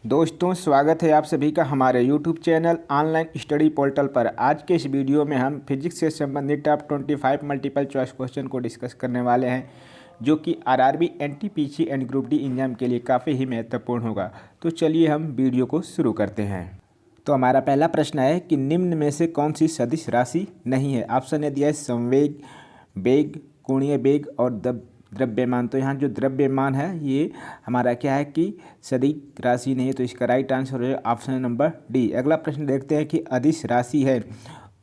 दोस्तों, स्वागत है आप सभी का हमारे YouTube channel online study portal पर। आज के इस वीडियो में हम फिजिक्स से संबंधित टॉप 25 मल्टीपल चॉइस क्वेश्चन को डिस्कस करने वाले हैं, जो कि RRB, NTPC and group D exam के लिए काफ़ी ही महत्वपूर्ण होगा। तो चलिए हम वीडियो को शुरू करते हैं। तो हमारा पहला प्रश्न है कि निम्न में से कौन सी सदिश राशि नहीं है। ऑप्शन ने दिया है संवेग, वेग, कोणीय वेग और द्रव्यमान। तो यहाँ जो द्रव्यमान है ये हमारा क्या है कि सदिश राशि नहीं है, तो इसका राइट आंसर है ऑप्शन नंबर डी। अगला प्रश्न देखते हैं कि अदिश राशि है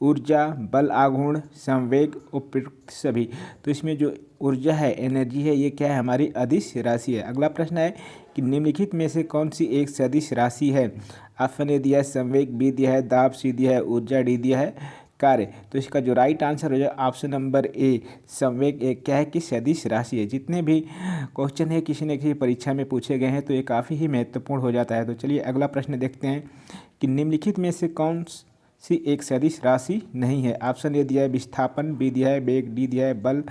ऊर्जा, बल आघूर्ण, संवेग, उपयुक्त सभी। तो इसमें जो ऊर्जा है, एनर्जी है, ये क्या है हमारी अदिश राशि है। अगला प्रश्न है कि निम्नलिखित में से कौन सी एक सदिश राशि है। ऑप्शन ए दिया है संवेग, बी दिया है दाब, सी दिया है ऊर्जा, डी दिया है कार्य। तो इसका जो राइट आंसर हो जाए ऑप्शन नंबर ए, संवेग एक क्या है कि सदिश राशि है। जितने भी क्वेश्चन है किसी न किसी परीक्षा में पूछे गए हैं तो ये काफ़ी ही महत्वपूर्ण हो जाता है। तो चलिए अगला प्रश्न देखते हैं कि निम्नलिखित में से कौन सी एक सदिश राशि नहीं है। ऑप्शन ए दिया है विस्थापन, बी दिया है वेग, डी दिया है बल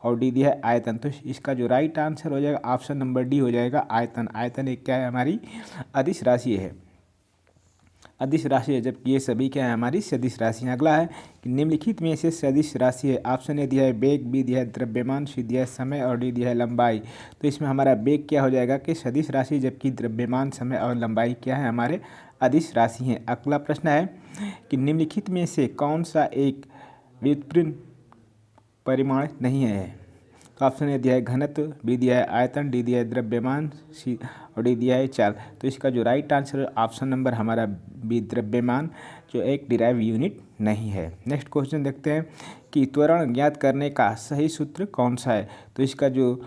और डी दिया है आयतन। तो इसका जो राइट आंसर हो जाएगा ऑप्शन नंबर डी हो जाएगा आयतन। आयतन एक क्या है हमारी अदिश राशि है, अदिश राशि है, जबकि ये सभी क्या है हमारी सदिश राशि। अगला है कि निम्नलिखित में से सदिश राशि है। ऑप्शन ए दिया है वेग, बी दिया है द्रव्यमान, सी दिया है समय और डी दिया है लंबाई। तो इसमें हमारा वेग क्या हो जाएगा कि सदिश राशि, जबकि द्रव्यमान, समय और लंबाई क्या है हमारे अदिश राशि हैं। अगला प्रश्न है कि निम्नलिखित में से कौन सा एक व्युत्पन्न परिमाण नहीं है। तो ऑप्शन ए दिया है घनत्व, बी दिया है आयतन, डी दिया है द्रव्यमान, सी और डी दिया है चाल। तो इसका जो राइट आंसर है ऑप्शन नंबर हमारा बी द्रव्यमान, जो एक डिराइव यूनिट नहीं है। नेक्स्ट क्वेश्चन देखते हैं कि त्वरण ज्ञात करने का सही सूत्र कौन सा है। तो इसका जो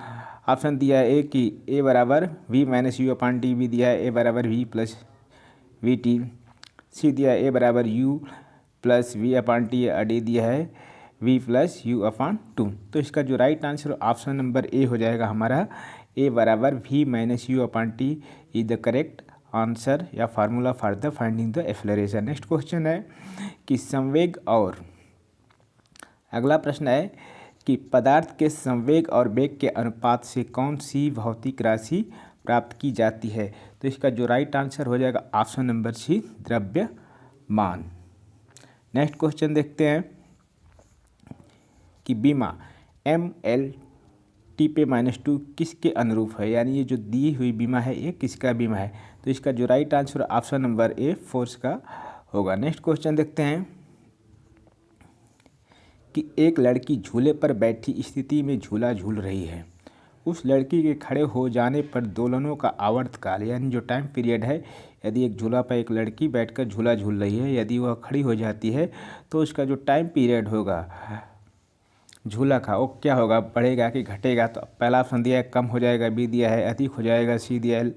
ऑप्शन दिया है ए कि ए बराबर v minus u upon t, B दिया है ए बराबर v plus v t, C दिया है ए बराबर u plus v upon t और डी दिया है v plus u upon two. तो इसका जो right answer option number A हो जाएगा हमारा ए बराबर v minus u upon t is the correct answer या formula for the finding the acceleration. Next question है कि संवेग और अगला प्रश्न है कि पदार्थ के संवेग और वेग के अनुपात से कौन सी भौतिक राशि प्राप्त की जाती है। तो इसका जो राइट आंसर हो जाएगा ऑप्शन नंबर सी द्रव्यमान। नेक्स्ट क्वेश्चन देखते हैं कि बीमा ML T/-2 किसके अनुरूप है, यानी ये जो दी हुई बीमा है ये किसका बीमा है। तो इसका जो right answer option number a force का होगा। नेक्स्ट क्वेश्चन देखते हैं कि एक लड़की झूले पर बैठी स्थिति में झूला झूल रही है। उस लड़की के खड़े हो जाने पर दोलनों का आवर्तकाल यानी जो टाइम पीरियड है, यदि एक झूला पर एक लड़की बैठकर झूला झूल रही है, यदि वह खड़ी हो जाती है तो उसका जो टाइम पीरियड होगा झूला का वो क्या होगा, बढ़ेगा कि घटेगा। तो पहला ऑप्शन दिया है कम हो जाएगा, बी दिया है अधिक हो जाएगा, सी दिया है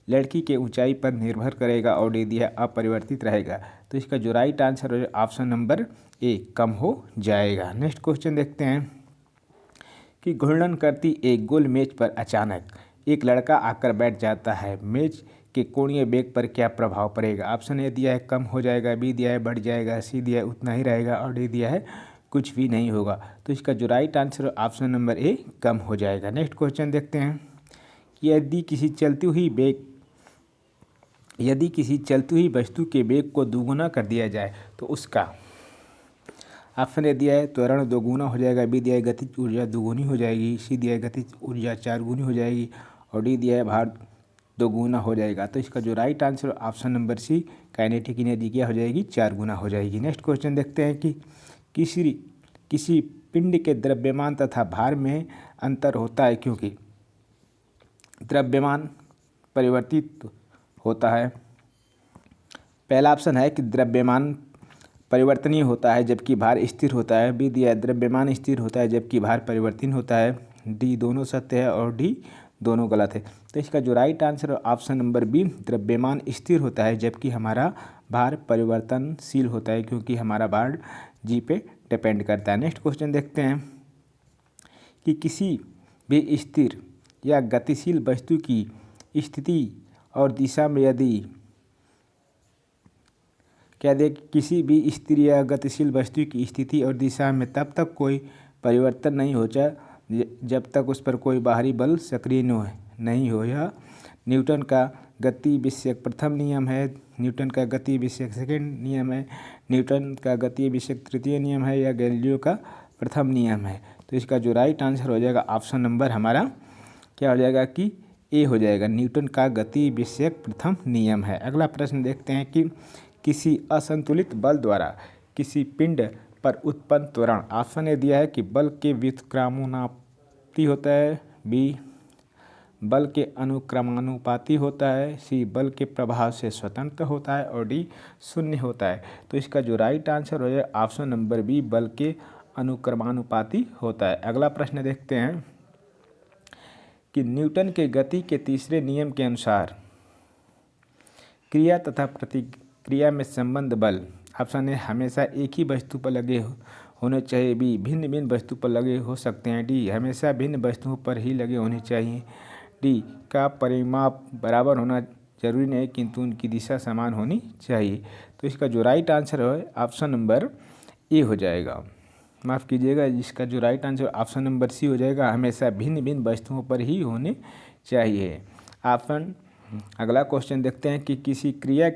लड़की के ऊंचाई पर निर्भर करेगा और डी दिया है अपरिवर्तित रहेगा। तो इसका जो राइट आंसर है ऑप्शन नंबर ए कम हो जाएगा। नेक्स्ट क्वेश्चन देखते हैं कि घूर्णन करती एक गोल मेज पर अचानक एक लड़का आकर बैठ जाता है, मेज के कोणीय वेग पर क्या प्रभाव पड़ेगा। ऑप्शन ए दिया है कम हो जाएगा, बी दिया है बढ़ जाएगा, सी दिया है उतना ही रहेगा और डी दिया है कुछ भी नहीं होगा। तो इसका जो right answer option number A कम हो जाएगा। नेक्स्ट क्वेश्चन देखते हैं कि यदि किसी चलती हुई वस्तु के वेग को दोगुना कर दिया जाए तो उसका ऑप्शन ए दिया है त्वरण दोगुना हो जाएगा, बी दिया है गतिज ऊर्जा दोगुनी हो जाएगी, सी दिया है गतिज ऊर्जा 4 गुनी हो जाएगी और डी दिया है भार दोगुना हो जाएगा। तो इसका जो right answer option number C kinetic energy क्या हो जाएगी 4 गुना हो जाएगी। नेक्स्ट क्वेश्चन देखते हैं कि किसी पिंड के द्रव्यमान तथा भार में अंतर होता है क्योंकि द्रव्यमान परिवर्तित होता है। पहला ऑप्शन है कि द्रव्यमान परिवर्तनीय होता है जबकि भार स्थिर होता है, बी दिया द्रव्यमान स्थिर होता है जबकि भार परिवर्तन होता है, डी दोनों सत्य है और डी दोनों गलत है। तो इसका जो right answer option number B द्रव्यमान स्थिर होता है जबकि हमारा भार परिवर्तनशील होता है, क्योंकि हमारा भार जी पे डिपेंड करता है। नेक्स्ट क्वेश्चन देखते हैं कि किसी भी स्थिर या गतिशील वस्तु की स्थिति और दिशा में यदि किसी भी स्थिर या गतिशील वस्तु की स्थिति और दिशा में तब तक कोई परिवर्तन नहीं हो जब तक उस पर कोई बाहरी बल सक्रिय नहीं हो या न्यूटन का गति विषयक प्रथम नियम है, न्यूटन का गति विषयक सेकंड नियम है, न्यूटन का गति विषयक तृतीय नियम है, या गैलीलियो का प्रथम नियम है। तो इसका जो राइट आंसर हो जाएगा ऑप्शन नंबर हमारा क्या हो जाएगा कि ए हो जाएगा, न्यूटन का गति विषयक प्रथम नियम है। अगला प्रश्न देखते हैं कि किसी असंतुलित बल द्वारा किसी पिंड पर उत्पन्न त्वरण, ऑप्शन ए दिया है कि बल के व्युत्क्रमानुपाती होता है, बी बल के अनुक्रमानुपाती होता है, सी बल के प्रभाव से स्वतंत्र होता है, और डी शून्य होता है। तो इसका जो राइट आंसर हो जाएगा ऑप्शन नंबर बी, बल के अनुक्रमानुपाती होता है। अगला प्रश्न देखते हैं कि न्यूटन के गति के तीसरे नियम के अनुसार क्रिया तथा प्रतिक्रिया में संबंध बल, ऑप्शन ए हमेशा एक ही वस्तु पर लगे होने चाहिए, बी भिन्न भिन्न वस्तु पर लगे हो सकते हैं, डी हमेशा भिन्न वस्तुओं पर ही लगे होने चाहिए, डी का परिमाप बराबर होना जरूरी नहीं किंतु उनकी दिशा समान होनी चाहिए। तो इसका जो राइट आंसर है ऑप्शन नंबर ए हो जाएगा, माफ़ कीजिएगा, इसका जो right answer option number C हो जाएगा, हमेशा भिन्न भिन्न वस्तुओं पर ही होने चाहिए। ऑप्शन अगला क्वेश्चन देखते हैं कि किसी क्रिया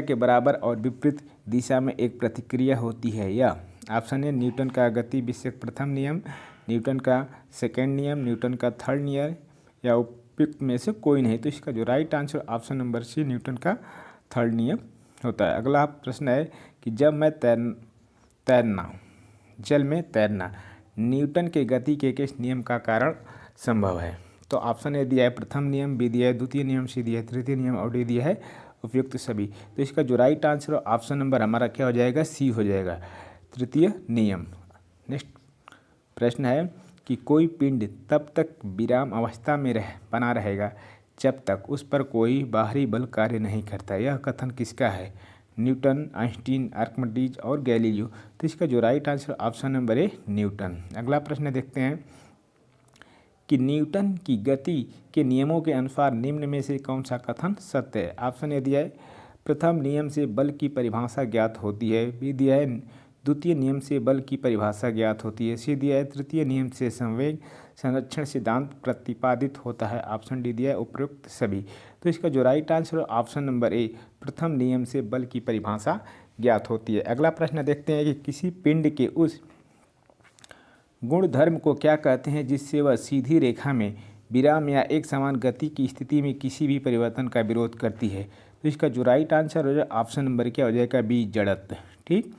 के बराबर और विपरीत दिशा में एक प्रतिक्रिया होती है, या ऑप्शन ए न्यूटन का गति विषयक प्रथम नियम, न्यूटन का सेकेंड नियम, न्यूटन का थर्ड नियम, या उपयुक्त में से कोई नहीं। तो इसका जो right answer option number C, Newton का थर्ड नियम होता है। अगला प्रश्न है कि जब मैं जल में तैरना न्यूटन के गति के किस नियम का कारण संभव है। तो ऑप्शन ए दिया है प्रथम नियम, बी दिया है द्वितीय नियम, सी दिया है तृतीय नियम, और डी दिया है उपयुक्त सभी। तो इसका जो राइट आंसर ऑप्शन नंबर हमारा क्या हो जाएगा, सी हो जाएगा, तृतीय नियम। नेक्स्ट प्रश्न है कि कोई पिंड तब तक विराम अवस्था में बना रहेगा जब तक उस पर कोई बाहरी बल कार्य नहीं करता। यह कथन किसका है, न्यूटन, आइंस्टीन, आर्किमिडीज और गैलीलियो। तो इसका जो राइट आंसर ऑप्शन नंबर ए, न्यूटन। अगला प्रश्न देखते हैं कि न्यूटन की गति के नियमों के अनुसार निम्न में से कौन सा कथन सत्य है। ऑप्शन ए दिया है प्रथम नियम से बल की परिभाषा ज्ञात होती है, बी दिया है द्वितीय नियम से बल की परिभाषा ज्ञात होती है, सी दिया है तृतीय नियम से संवेग संरक्षण सिद्धांत प्रतिपादित होता है, ऑप्शन डी दिया है उपयुक्त सभी। तो इसका जो राइट आंसर ऑप्शन नंबर ए, प्रथम नियम से बल की परिभाषा ज्ञात होती है। अगला प्रश्न देखते हैं कि किसी पिंड के उस गुण धर्म को क्या कहते हैं जिससे वह सीधी रेखा में विराम या एक समान गति की स्थिति में किसी भी परिवर्तन का विरोध करती है। तो इसका जो राइट आंसर हो जाए ऑप्शन नंबर क्या हो जाएगा, बी जड़त्व। ठीक,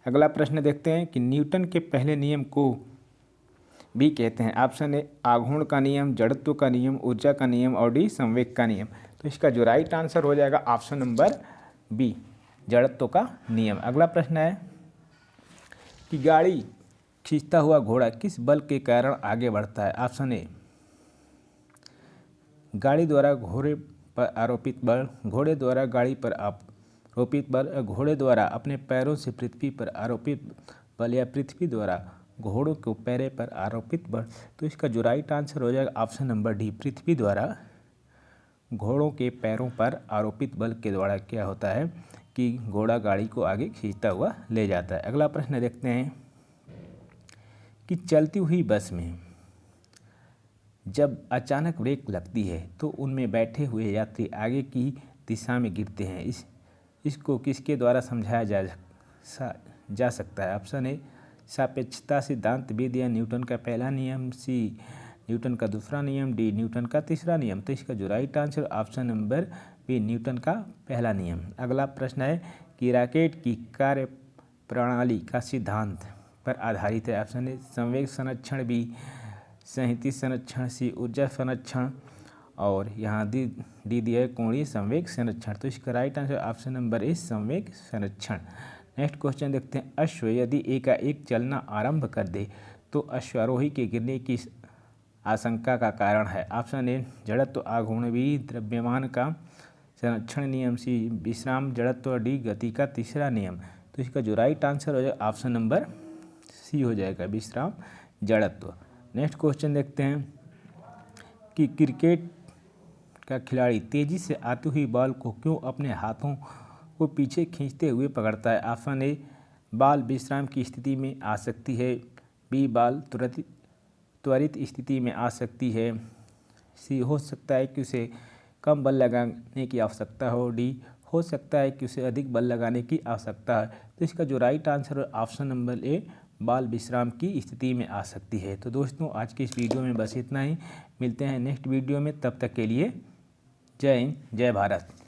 अगला प्रश्न देखते हैं कि न्यूटन के पहले नियम को भी कहते हैं। ऑप्शन ए आघूर्ण का नियम, जड़त्व का नियम, ऊर्जा का नियम, और डी संवेग का नियम। तो इसका जो राइट आंसर हो जाएगा ऑप्शन नंबर बी, जड़त्व का नियम। अगला प्रश्न है कि गाड़ी खींचता हुआ घोड़ा किस बल के कारण आगे बढ़ता है। ऑप्शन ए गाड़ी द्वारा घोड़े पर आरोपित बल, घोड़े द्वारा गाड़ी पर आरोपित बल, घोड़े द्वारा अपने पैरों से पृथ्वी पर आरोपित बल, या पृथ्वी द्वारा घोड़ों को पैरे पर आरोपित बल। तो इसका जो राइट आंसर हो जाएगा ऑप्शन नंबर डी, पृथ्वी द्वारा घोड़ों के पैरों पर आरोपित बल के द्वारा क्या होता है कि घोड़ा गाड़ी को आगे खींचता हुआ ले जाता है। अगला प्रश्न देखते हैं कि चलती हुई बस में जब अचानक ब्रेक लगती है तो उनमें बैठे हुए यात्री आगे की दिशा में गिरते हैं। इसको किसके द्वारा समझाया जा सकता है। ऑप्शन ए सापेक्षता सिद्धांत, बी दिया न्यूटन का पहला नियम, सी न्यूटन का दूसरा नियम, डी न्यूटन का तीसरा नियम। तो इसका जो right answer option number B, Newton का पहला नियम। अगला प्रश्न है कि रॉकेट की कार्य प्रणाली का सिद्धांत पर आधारित है। ऑप्शन ए संवेग संरक्षण, बी संहति संरक्षण, सी ऊर्जा संरक्षण, और यहाँ डी दिया है कोणीय संवेग संरक्षण। तो इसका राइट आंसर ऑप्शन नंबर ए, संवेग संरक्षण। नेक्स्ट क्वेश्चन देखते हैं, अश्व यदि एकाएक चलना आरंभ कर दे तो अश्वारोही के गिरने की आशंका का कारण है। ऑप्शन ए जड़त्व, आघूर्ण, बी द्रव्यमान का संरक्षण नियम, सी विश्राम जड़त्व, डी गति का तीसरा नियम। तो इसका जो राइट आंसर हो जाएगा ऑप्शन नंबर सी हो जाएगा, विश्राम जड़त्व। नेक्स्ट क्वेश्चन देखते हैं कि क्रिकेट का खिलाड़ी तेजी से आती हुई बॉल को क्यों अपने हाथों को पीछे खींचते हुए पकड़ता है। ऑप्शन ए बॉल विश्राम की स्थिति में आ सकती है, बी बॉल त्वरित स्थिति में आ सकती है, सी हो सकता है कि उसे कम बल लगाने की आवश्यकता हो। डी हो सकता है कि उसे अधिक बल लगाने की आवश्यकता है। तो इसका जो राइट आंसर है ऑप्शन नंबर ए, बाल विश्राम की स्थिति में आ सकती है। तो दोस्तों आज के इस वीडियो में बस इतना ही। मिलते हैं नेक्स्ट वीडियो में, तब तक के लिए जय हिंद, जय भारत।